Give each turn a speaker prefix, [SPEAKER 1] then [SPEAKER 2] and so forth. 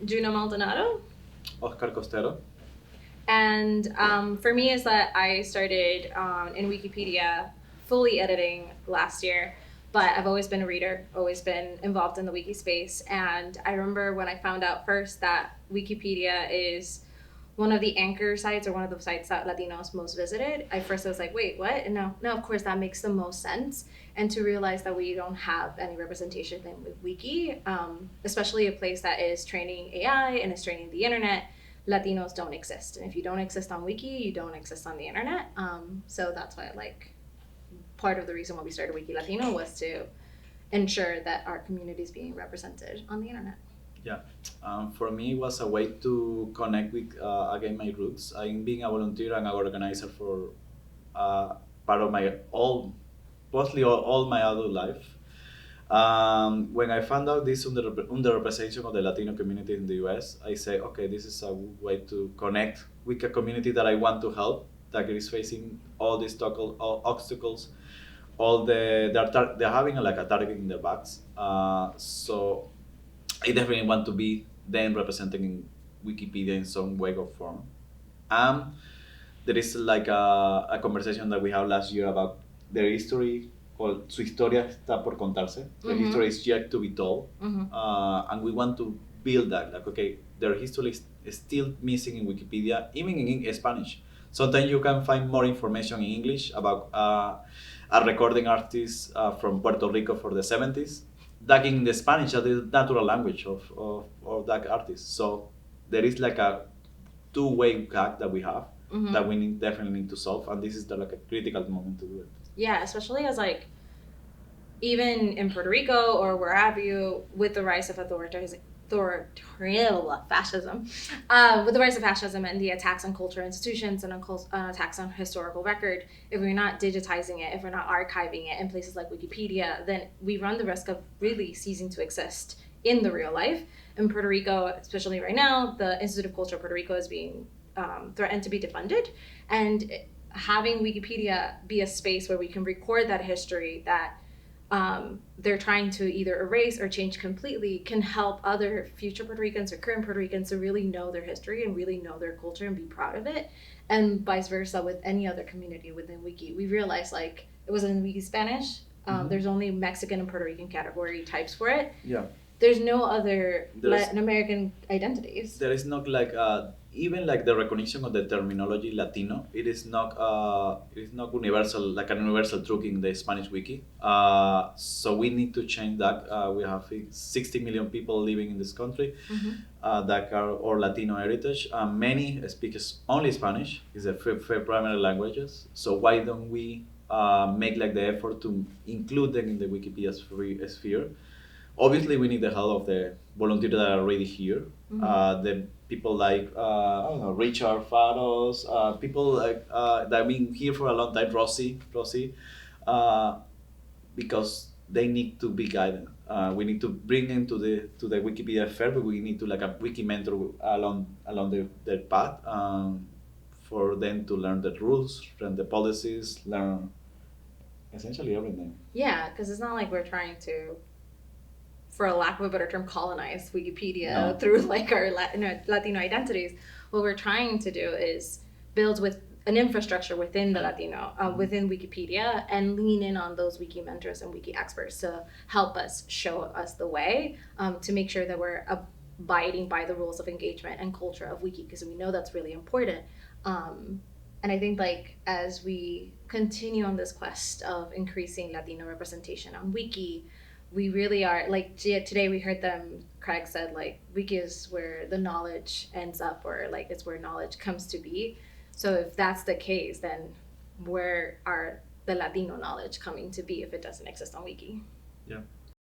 [SPEAKER 1] Juno Maldonado.
[SPEAKER 2] Oscar Costero.
[SPEAKER 1] And for me is that I started in Wikipedia fully editing last year, but I've always been a reader, always been involved in the wiki space. And I remember when I found out first that Wikipedia is one of the anchor sites or one of the sites that Latinos most visited, I first was like, wait, what? And no, of course, that makes the most sense. And to realize that we don't have any representation in Wiki, especially a place that is training AI and is training the internet, Latinos don't exist. And if you don't exist on Wiki, you don't exist on the internet. So that's why part of the reason why we started Wiki Latino was to ensure that our community is being represented on the internet.
[SPEAKER 2] Yeah, for me it was a way to connect with again my roots. I'm being a volunteer and an organizer for part of my mostly all my adult life. When I found out this underrepresentation of the Latino community in the U.S., I say, okay, this is a way to connect with a community that I want to help, that is facing all these obstacles, they're having like a target in their backs. So I definitely want to be then representing in Wikipedia in some way or form. There is like a conversation that we had last year about their history, or su historia está por contarse. The history is yet to be told. And we want to build that. Like, okay, their history is still missing in Wikipedia, even in Spanish. Sometimes you can find more information in English about a recording artist from Puerto Rico for the 70s, that in the Spanish, that is the natural language of that artist. So there is like a two-way gap that we have that we definitely need to solve, and this is like a critical moment to do it.
[SPEAKER 1] Yeah, especially as even in Puerto Rico or wherever you, with the rise of fascism, with the rise of fascism and the attacks on cultural institutions and attacks on historical record, if we're not digitizing it, if we're not archiving it in places like Wikipedia, then we run the risk of really ceasing to exist in the real life. In Puerto Rico, especially right now, the Institute of Culture of Puerto Rico is being threatened to be defunded, and having Wikipedia be a space where we can record that history that they're trying to either erase or change completely can help other future Puerto Ricans or current Puerto Ricans to really know their history and really know their culture and be proud of it, and vice versa with any other community within Wiki. We realized it was in Wiki Spanish. There's only Mexican and Puerto Rican category types for it.
[SPEAKER 2] Yeah.
[SPEAKER 1] There's no other Latin American identities.
[SPEAKER 2] There is not even like the recognition of the terminology Latino. It is not universal, like an universal truth in the Spanish wiki. So we need to change that. We have 60 million people living in this country that are all Latino heritage. Many speak only Spanish. Is the primary languages. So why don't we make like the effort to include them in the Wikipedia sphere? Obviously, we need the help of the volunteers that are already here. The people like I don't know, Richard Faros, people like that have been here for a long time, Rossi, because they need to be guided. We need to bring them to the Wikipedia fair, but we need to like a wiki mentor along their path for them to learn the rules, learn the policies, learn essentially everything.
[SPEAKER 1] Yeah, because it's not like we're trying to, for a lack of a better term, colonize Wikipedia through our Latino identities. What we're trying to do is build with an infrastructure within the Latino, within Wikipedia, and lean in on those wiki mentors and wiki experts to help us, show us the way, to make sure that we're abiding by the rules of engagement and culture of Wiki, because we know that's really important. And I think as we continue on this quest of increasing Latino representation on Wiki, we really are, today we heard Craig said, Wiki is where the knowledge ends up, or it's where knowledge comes to be. So if that's the case, then where are the Latino knowledge coming to be if it doesn't exist on Wiki?
[SPEAKER 2] Yeah.